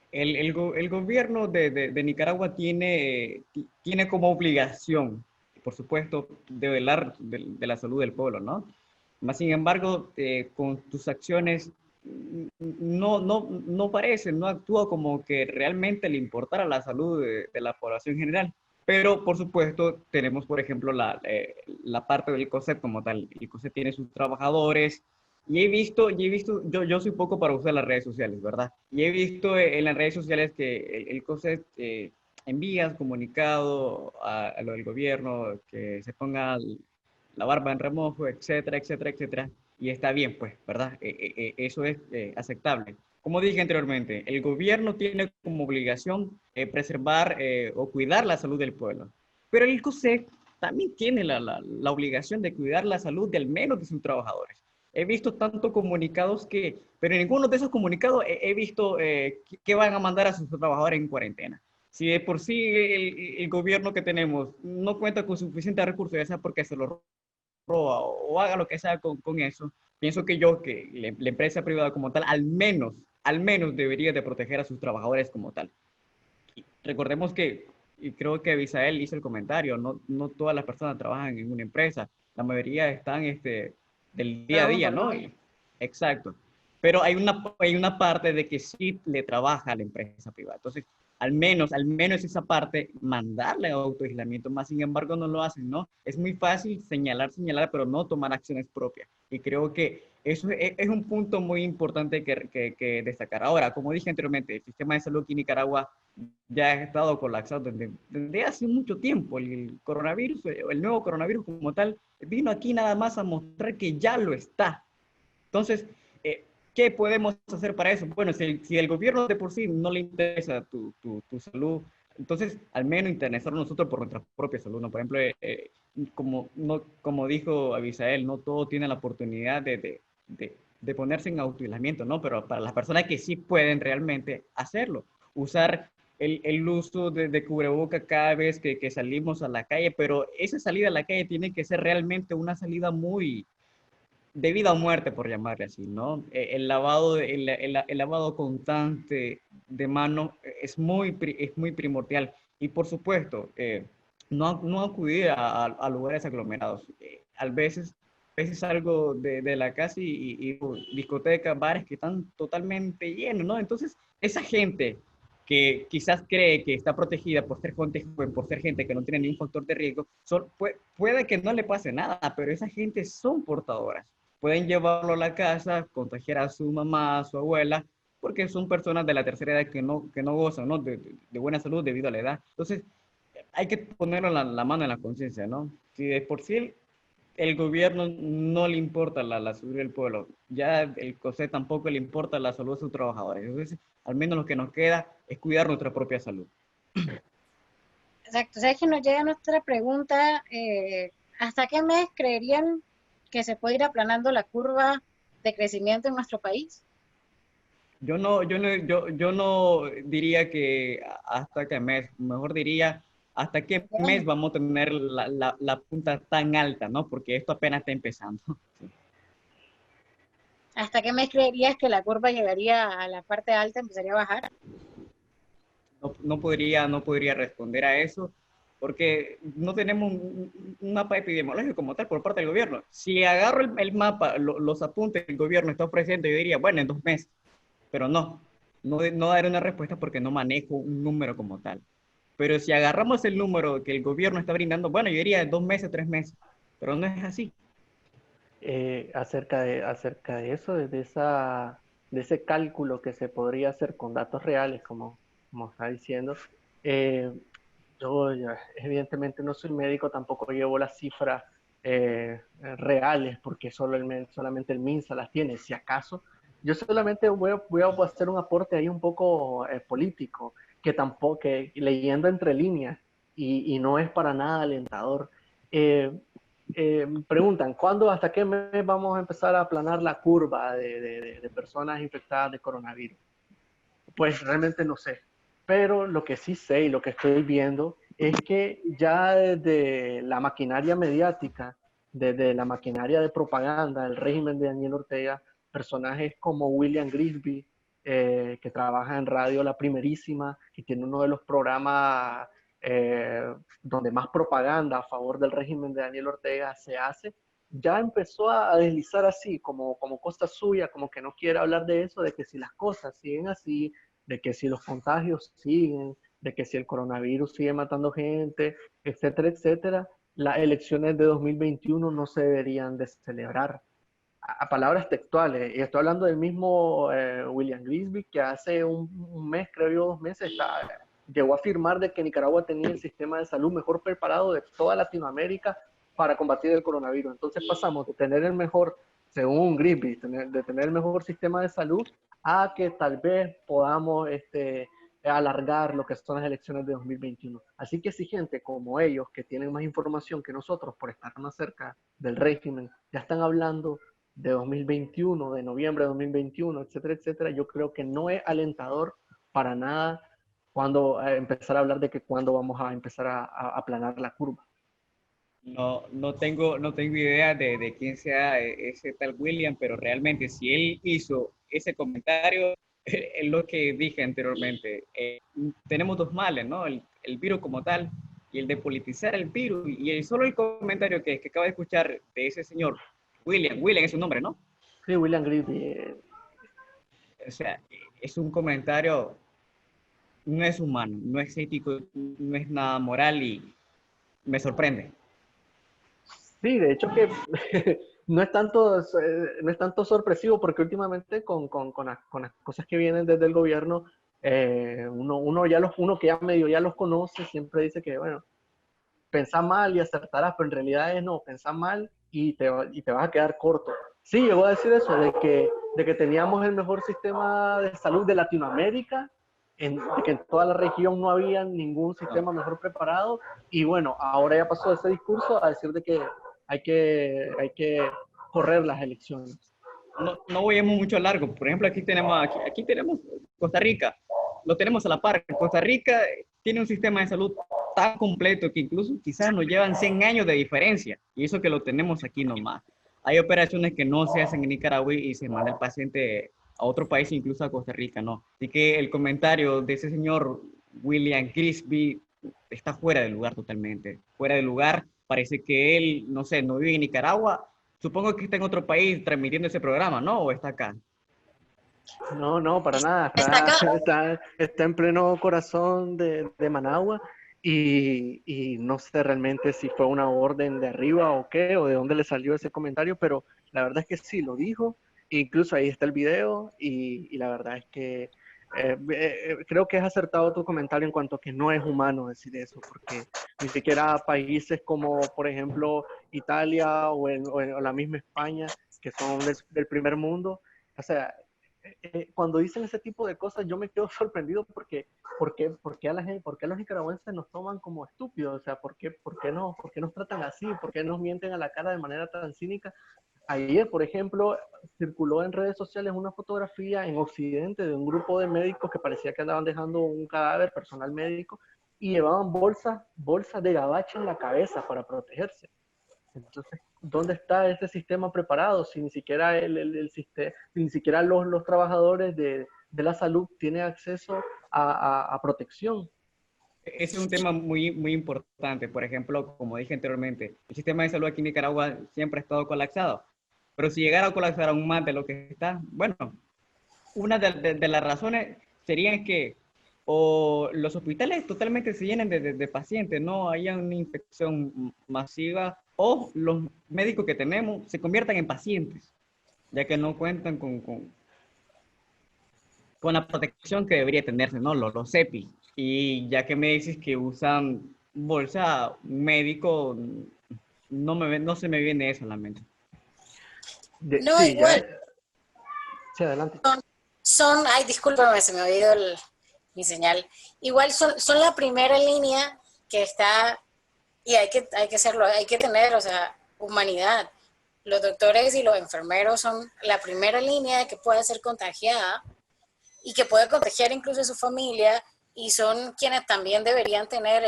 El gobierno de Nicaragua tiene como obligación, por supuesto, de velar de la salud del pueblo, ¿no? Más sin embargo, con tus acciones no parece, no actúa como que realmente le importara la salud de la población general. Pero, por supuesto, tenemos, por ejemplo, la parte del COSEP como tal. El COSEP tiene sus trabajadores, yo soy poco para usar las redes sociales, ¿verdad? Y he visto en las redes sociales que el COSEP envía comunicado a lo del gobierno, que se ponga la barba en remojo, etcétera, etcétera, etcétera. Y está bien, pues, ¿verdad? Eso es aceptable. Como dije anteriormente, el gobierno tiene como obligación preservar o cuidar la salud del pueblo. Pero el COSEC también tiene la obligación de cuidar la salud de al menos de sus trabajadores. He visto tantos comunicados pero en ninguno de esos comunicados he visto que van a mandar a sus trabajadores en cuarentena. Si de por sí el gobierno que tenemos no cuenta con suficientes recursos, ya sea porque se lo roba o haga lo que sea con eso, pienso que la empresa privada como tal, al menos debería de proteger a sus trabajadores como tal. Y recordemos que, y creo que Abisael hizo el comentario, no todas las personas trabajan en una empresa, la mayoría están del día a día, ¿no? Exacto. Pero hay una parte de que sí le trabaja a la empresa privada. Entonces, al menos esa parte, mandarle a autoaislamiento, más sin embargo no lo hacen, ¿no? Es muy fácil señalar, pero no tomar acciones propias. Y creo que eso es un punto muy importante que destacar. Ahora, como dije anteriormente, el sistema de salud aquí en Nicaragua ya ha estado colapsado desde hace mucho tiempo. El coronavirus, el nuevo coronavirus como tal, vino aquí nada más a mostrar que ya lo está. Entonces, ¿qué podemos hacer para eso? Bueno, si el gobierno de por sí no le interesa tu salud, entonces al menos interesarnos nosotros por nuestra propia salud, ¿no? Por ejemplo, como dijo Abisael, no todo tiene la oportunidad de ponerse en autoaislamiento, ¿no? Pero para las personas que sí pueden realmente hacerlo, usar el uso de cubreboca cada vez que salimos a la calle, pero esa salida a la calle tiene que ser realmente una salida muy de vida o muerte, por llamarle así, ¿no? El lavado constante de manos es muy primordial. Y por supuesto, no acudir a lugares aglomerados. A veces salgo de la casa y discotecas, bares que están totalmente llenos, ¿no? Entonces, esa gente que quizás cree que está protegida por ser gente joven, por ser gente que no tiene ningún factor de riesgo, puede que no le pase nada, pero esa gente son portadoras. Pueden llevarlo a la casa, contagiar a su mamá, a su abuela, porque son personas de la tercera edad que no gozan, ¿no? de buena salud debido a la edad. Entonces, hay que ponerlo la mano en la conciencia, ¿no? Si de por sí el gobierno no le importa la salud del pueblo, ya el COSE tampoco le importa la salud de sus trabajadores. Entonces, al menos lo que nos queda es cuidar nuestra propia salud. Exacto. ¿Sabes que nos llega nuestra pregunta? ¿Hasta qué mes creerían que se puede ir aplanando la curva de crecimiento en nuestro país? Yo no diría que hasta qué mes, mejor diría hasta qué mes vamos a tener la punta tan alta, ¿no? Porque esto apenas está empezando. ¿Hasta qué mes creerías que la curva llegaría a la parte alta, empezaría a bajar? No podría responder a eso porque no tenemos un mapa epidemiológico como tal por parte del gobierno. Si agarro el mapa, los apuntes que el gobierno está ofreciendo, yo diría, bueno, en 2 meses, pero no daré una respuesta porque no manejo un número como tal. Pero si agarramos el número que el gobierno está brindando, bueno, yo diría 2 meses, 3 meses, pero no es así. Acerca de eso, de ese cálculo que se podría hacer con datos reales, como está diciendo, eh, evidentemente no soy médico, tampoco llevo las cifras reales, porque solamente el MINSA las tiene, si acaso. Yo solamente voy a hacer un aporte ahí un poco político, que tampoco, que leyendo entre líneas, y no es para nada alentador. Eh, Preguntan, ¿cuándo, hasta qué mes vamos a empezar a aplanar la curva de personas infectadas de coronavirus? Pues realmente no sé. Pero lo que sí sé y lo que estoy viendo es que ya desde la maquinaria mediática, desde la maquinaria de propaganda del régimen de Daniel Ortega, personajes como William Grisby, que trabaja en radio La Primerísima, que tiene uno de los programas donde más propaganda a favor del régimen de Daniel Ortega se hace, ya empezó a deslizar así, como cosa suya, como que no quiere hablar de eso, de que si las cosas siguen así, de que si los contagios siguen, de que si el coronavirus sigue matando gente, etcétera, etcétera, las elecciones de 2021 no se deberían de celebrar. A palabras textuales, y estoy hablando del mismo William Grisby, que hace un mes, creo yo, 2 meses, llegó a afirmar de que Nicaragua tenía el sistema de salud mejor preparado de toda Latinoamérica para combatir el coronavirus. Entonces pasamos de tener el mejor, según Grisby, de tener el mejor sistema de salud a que tal vez podamos alargar lo que son las elecciones de 2021. Así que si gente como ellos, que tienen más información que nosotros por estar más cerca del régimen, ya están hablando de 2021, de noviembre de 2021, etcétera, etcétera, yo creo que no es alentador para nada cuando empezar a hablar de que cuándo vamos a empezar a aplanar la curva. No tengo idea de quién sea ese tal William, pero realmente si él hizo ese comentario, es lo que dije anteriormente. Tenemos dos males, ¿no? El virus como tal y el de politizar el virus. Y solo el comentario que acabo de escuchar de ese señor, William es su nombre, ¿no? Sí, William Grisby. O sea, es un comentario, no es humano, no es ético, no es nada moral y me sorprende. Sí, de hecho que no es tanto sorpresivo porque últimamente con las cosas que vienen desde el gobierno, uno que ya medio ya los conoce, siempre dice que, bueno, pensá mal y acertarás, pero en realidad es no, pensá mal y te vas a quedar corto. Sí, llegó a decir eso, de que teníamos el mejor sistema de salud de Latinoamérica, de que en toda la región no había ningún sistema mejor preparado, y bueno, ahora ya pasó de ese discurso a decir de que hay que correr las elecciones. No vayamos mucho a largo. Por ejemplo, aquí tenemos Costa Rica, lo tenemos a la par. Costa Rica tiene un sistema de salud tan completo que incluso quizás nos llevan 100 años de diferencia, y eso que lo tenemos aquí nomás. Hay operaciones que no se hacen en Nicaragua y se manda el paciente a otro país, incluso a Costa Rica, ¿no? Así que el comentario de ese señor William Grisby está fuera de lugar totalmente, fuera de lugar. Parece que él, no sé, no vive en Nicaragua. Supongo que está en otro país transmitiendo ese programa, ¿no? ¿O está acá? No, no, para nada. Está acá. Está en pleno corazón de Managua y no sé realmente si fue una orden de arriba o qué, o de dónde le salió ese comentario, pero la verdad es que sí, lo dijo. Incluso ahí está el video y la verdad es que creo que es acertado tu comentario en cuanto a que no es humano decir eso, porque ni siquiera países como, por ejemplo, Italia o la misma España, que son del primer mundo, o sea, cuando dicen ese tipo de cosas, yo me quedo sorprendido porque a la gente, porque a los nicaragüenses nos toman como estúpidos, o sea, por qué nos tratan así, por qué nos mienten a la cara de manera tan cínica. Ayer, por ejemplo, circuló en redes sociales una fotografía en Occidente de un grupo de médicos que parecía que andaban dejando un cadáver, personal médico, y llevaban bolsas de gabacha en la cabeza para protegerse. Entonces, ¿dónde está ese sistema preparado si ni siquiera el sistema, si ni siquiera los trabajadores de la salud tienen acceso a protección? Ese es un tema muy, muy importante. Por ejemplo, como dije anteriormente, el sistema de salud aquí en Nicaragua siempre ha estado colapsado. Pero si llegara a colapsar aún más de lo que está, bueno, una de las razones serían que o los hospitales totalmente se llenen de pacientes, no haya una infección masiva, o los médicos que tenemos se conviertan en pacientes, ya que no cuentan con la protección que debería tenerse, ¿no? Los EPI. Y ya que me dices que usan bolsa médico, no se me viene eso a la mente. No, Sí, ya, igual, sí, adelante. ay, discúlpame, se me ha oído mi señal. Igual son la primera línea que está, y hay que hacerlo, hay que tener, o sea, humanidad. Los doctores y los enfermeros son la primera línea que puede ser contagiada y que puede contagiar incluso a su familia, y son quienes también deberían tener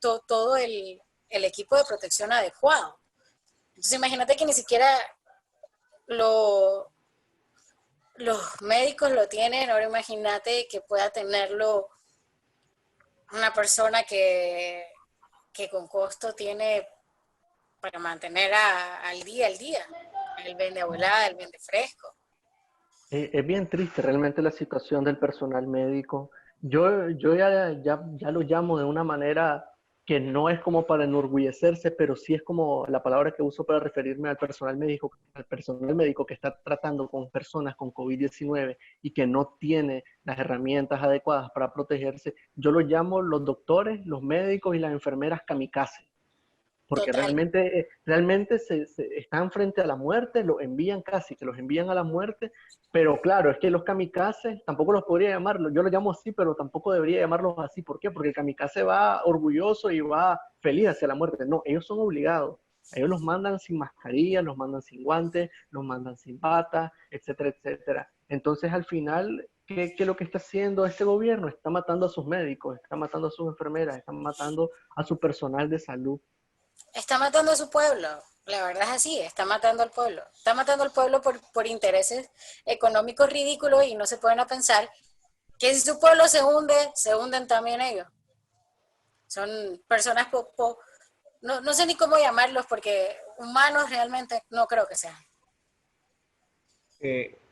todo el equipo de protección adecuado. Entonces imagínate que ni siquiera lo, los médicos lo tienen, ahora imagínate que pueda tenerlo una persona que con costo tiene para mantener al día, el vende abuelada, el vende fresco. Es bien triste realmente la situación del personal médico. Yo ya lo llamo de una manera que no es como para enorgullecerse, pero sí es como la palabra que uso para referirme al personal médico que está tratando con personas con COVID-19 y que no tiene las herramientas adecuadas para protegerse. Yo lo llamo los doctores, los médicos y las enfermeras kamikaze, porque Total. realmente están frente a la muerte, los envían casi, que los envían a la muerte, pero claro, es que los kamikazes, tampoco los podría llamarlo, yo los llamo así, pero tampoco debería llamarlos así. ¿Por qué? Porque el kamikaze va orgulloso y va feliz hacia la muerte. No, ellos son obligados. Ellos los mandan sin mascarilla, los mandan sin guantes, los mandan sin bata, etcétera, etcétera. Entonces, al final, ¿qué es lo que está haciendo este gobierno? Está matando a sus médicos, está matando a sus enfermeras, está matando a su personal de salud. Está matando a su pueblo, la verdad es así, está matando al pueblo. Está matando al pueblo por intereses económicos ridículos, y no se pueden a pensar que si su pueblo se hunde, se hunden también ellos. Son personas no sé ni cómo llamarlos, porque humanos realmente no creo que sean.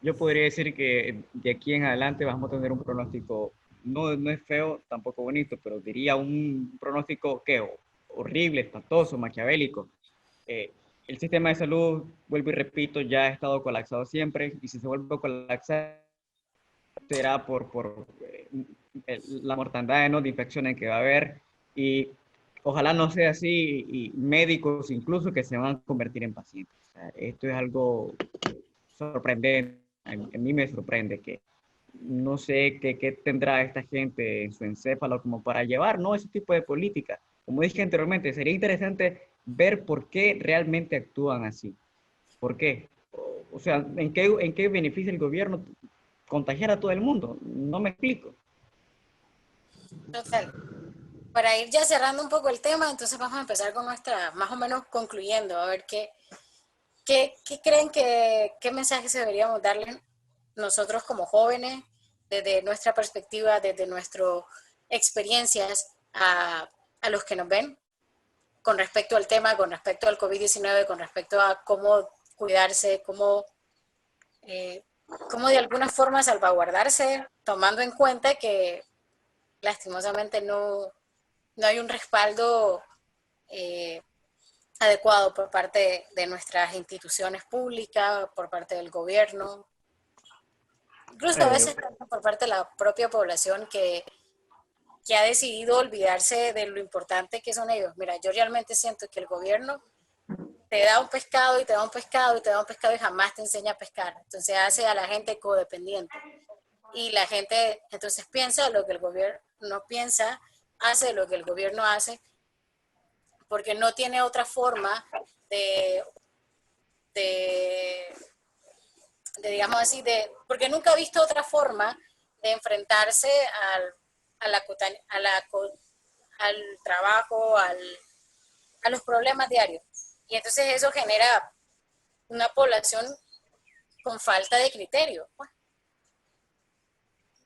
Yo podría decir que de aquí en adelante vamos a tener un pronóstico, no es feo, tampoco bonito, pero diría un pronóstico que horrible, espantoso, maquiavélico. Eh, el sistema de salud, vuelvo y repito, ya ha estado colapsado siempre, y si se vuelve a colapsar será la mortandad, ¿no?, de infecciones que va a haber, y ojalá no sea así, y médicos incluso que se van a convertir en pacientes. O sea, esto es algo sorprendente. A mí me sorprende que no sé qué tendrá esta gente en su encéfalo como para llevar, ¿no?, ese tipo de política. Como dije anteriormente, sería interesante ver por qué realmente actúan así. ¿Por qué? O sea, en qué beneficia el gobierno contagiar a todo el mundo? No me explico. Total. Para ir ya cerrando un poco el tema, entonces vamos a empezar con nuestra, más o menos concluyendo, a ver qué creen qué mensajes deberíamos darle nosotros como jóvenes, desde nuestra perspectiva, desde nuestras experiencias, a los que nos ven, con respecto al tema, con respecto al COVID-19, con respecto a cómo cuidarse, eh, cómo de alguna forma salvaguardarse, tomando en cuenta que lastimosamente no hay un respaldo eh, adecuado por parte de nuestras instituciones públicas, por parte del gobierno, incluso a Eh, veces por parte de la propia población que ha decidido olvidarse de lo importante que son ellos. Mira, yo realmente siento que el gobierno te da un pescado y te da un pescado y te da un pescado y jamás te enseña a pescar. Entonces hace a la gente codependiente. Y la gente entonces piensa lo que el gobierno no piensa, hace lo que el gobierno hace, porque no tiene otra forma de, de, digamos así, porque nunca ha visto otra forma de enfrentarse a la, a la, al trabajo, a los problemas diarios. Y entonces eso genera una población con falta de criterio.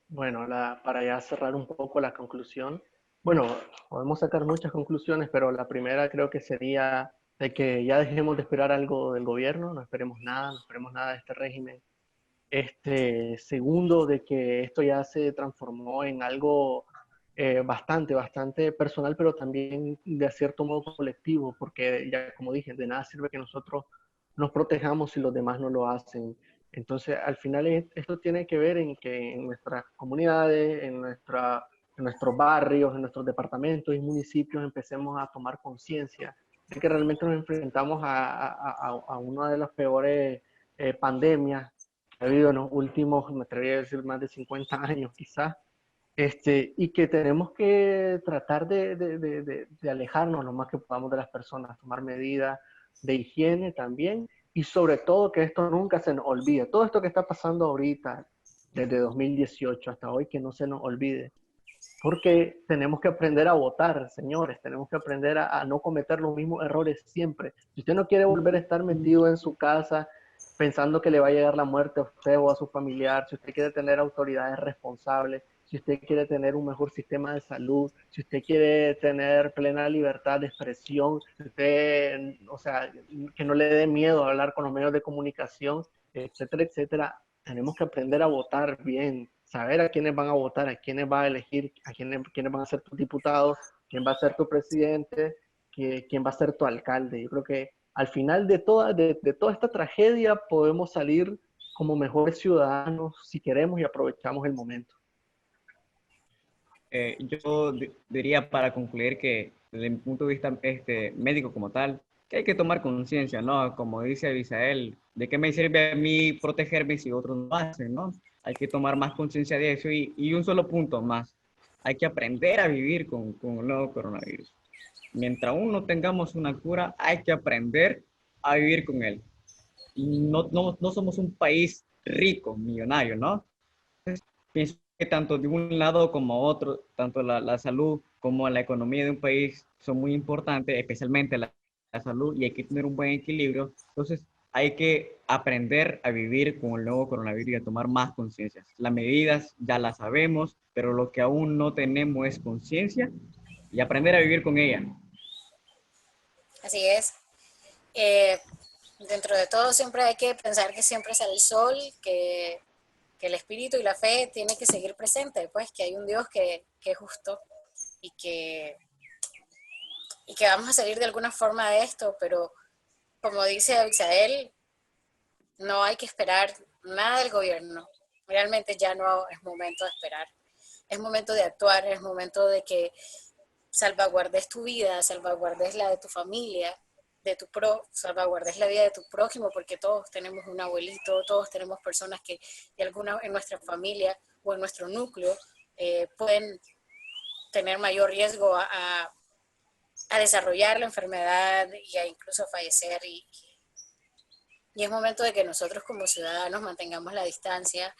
Bueno, para ya cerrar un poco la conclusión, bueno, podemos sacar muchas conclusiones, pero la primera creo que sería de que ya dejemos de esperar algo del gobierno, no esperemos nada de este régimen. Segundo, de que esto ya se transformó en algo bastante personal, pero también de cierto modo colectivo, porque ya como dije, de nada sirve que nosotros nos protejamos si los demás no lo hacen. Entonces, al final esto tiene que ver en que en nuestras comunidades, en nuestros barrios, en nuestros departamentos y municipios empecemos a tomar conciencia de que realmente nos enfrentamos a una de las peores pandemias que ha habido en los últimos, me atrevería a decir, más de 50 años quizás, y que tenemos que tratar de alejarnos lo más que podamos de las personas, tomar medidas de higiene también, y sobre todo que esto nunca se nos olvide. Todo esto que está pasando ahorita, desde 2018 hasta hoy, que no se nos olvide. Porque tenemos que aprender a votar, señores, tenemos que aprender a no cometer los mismos errores siempre. Si usted no quiere volver a estar metido en su casa pensando que le va a llegar la muerte a usted o a su familiar, si usted quiere tener autoridades responsables, si usted quiere tener un mejor sistema de salud, si usted quiere tener plena libertad de expresión, si usted, o sea, que no le dé miedo hablar con los medios de comunicación, etcétera, etcétera, tenemos que aprender a votar bien, saber a quiénes van a votar, a quiénes va a elegir, quiénes van a ser tus diputados, quién va a ser tu presidente, quién va a ser tu alcalde. Yo creo que al final de toda esta tragedia podemos salir como mejores ciudadanos si queremos y aprovechamos el momento. Yo diría para concluir que desde mi punto de vista médico como tal, que hay que tomar conciencia, ¿no? Como dice Abisael, ¿de qué me sirve a mí protegerme si otros no lo hacen, ¿no? Hay que tomar más conciencia de eso y un solo punto más. Hay que aprender a vivir con el nuevo coronavirus. Mientras aún no tengamos una cura, hay que aprender a vivir con él. Y no somos un país rico, millonario, ¿no? Pienso que tanto de un lado como otro, tanto la salud como la economía de un país son muy importantes, especialmente la salud, y hay que tener un buen equilibrio. Entonces, hay que aprender a vivir con el nuevo coronavirus y a tomar más conciencia. Las medidas ya las sabemos, pero lo que aún no tenemos es conciencia y aprender a vivir con ella. Así es. Dentro de todo siempre hay que pensar que siempre sale el sol, que el espíritu y la fe tienen que seguir presentes, pues que hay un Dios que es justo y que vamos a salir de alguna forma de esto, pero como dice Abisael, no hay que esperar nada del gobierno. Realmente ya no es momento de esperar. Es momento de actuar, es momento de que salvaguardes tu vida, salvaguardes la de tu familia, salvaguardes la vida de tu prójimo, porque todos tenemos un abuelito, todos tenemos personas que en nuestra familia o en nuestro núcleo pueden tener mayor riesgo a desarrollar la enfermedad y a incluso fallecer. Y es momento de que nosotros como ciudadanos mantengamos la distancia,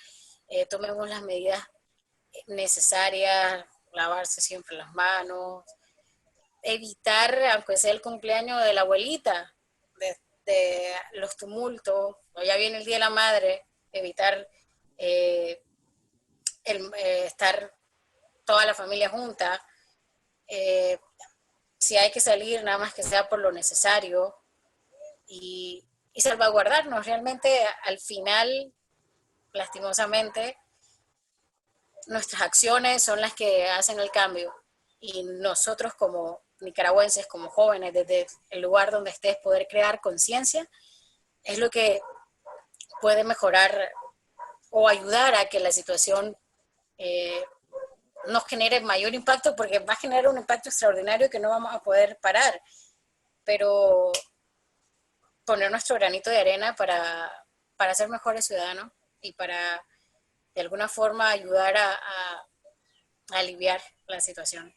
tomemos las medidas necesarias, lavarse siempre las manos, evitar, aunque sea el cumpleaños de la abuelita, de los tumultos, o ya viene el Día de la Madre, evitar estar toda la familia junta, si hay que salir, nada más que sea por lo necesario, y salvaguardarnos. Realmente, al final, lastimosamente, nuestras acciones son las que hacen el cambio, y nosotros como nicaragüenses, como jóvenes, desde el lugar donde estés, poder crear conciencia, es lo que puede mejorar o ayudar a que la situación nos genere mayor impacto, porque va a generar un impacto extraordinario que no vamos a poder parar, pero poner nuestro granito de arena para ser mejores ciudadanos y para de alguna forma ayudar a aliviar la situación.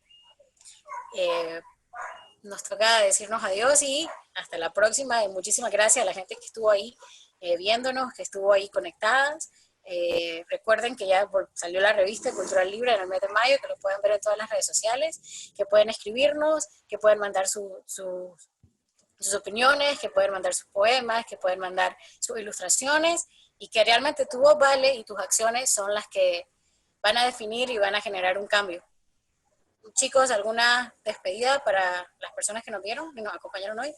Nos toca decirnos adiós y hasta la próxima. Y muchísimas gracias a la gente que estuvo ahí viéndonos, que estuvo ahí conectadas. Recuerden que ya salió la revista Cultural Libre en el mes de mayo, que lo pueden ver en todas las redes sociales, que pueden escribirnos, que pueden mandar sus sus opiniones, que pueden mandar sus poemas, que pueden mandar sus ilustraciones y que realmente tu voz vale y tus acciones son las que van a definir y van a generar un cambio. Chicos, ¿alguna despedida para las personas que nos vieron y nos acompañaron hoy?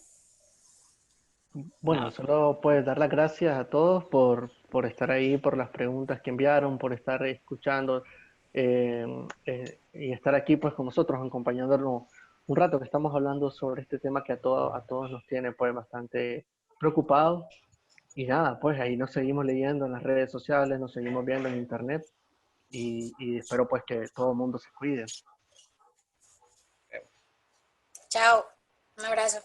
Bueno, solo pues dar las gracias a todos por estar ahí, por las preguntas que enviaron, por estar escuchando y estar aquí pues con nosotros, acompañándonos un rato que estamos hablando sobre este tema que a todos nos tiene pues bastante preocupados. Y nada, pues ahí nos seguimos leyendo en las redes sociales, nos seguimos viendo en internet y espero pues que todo el mundo se cuide. Chao, un abrazo.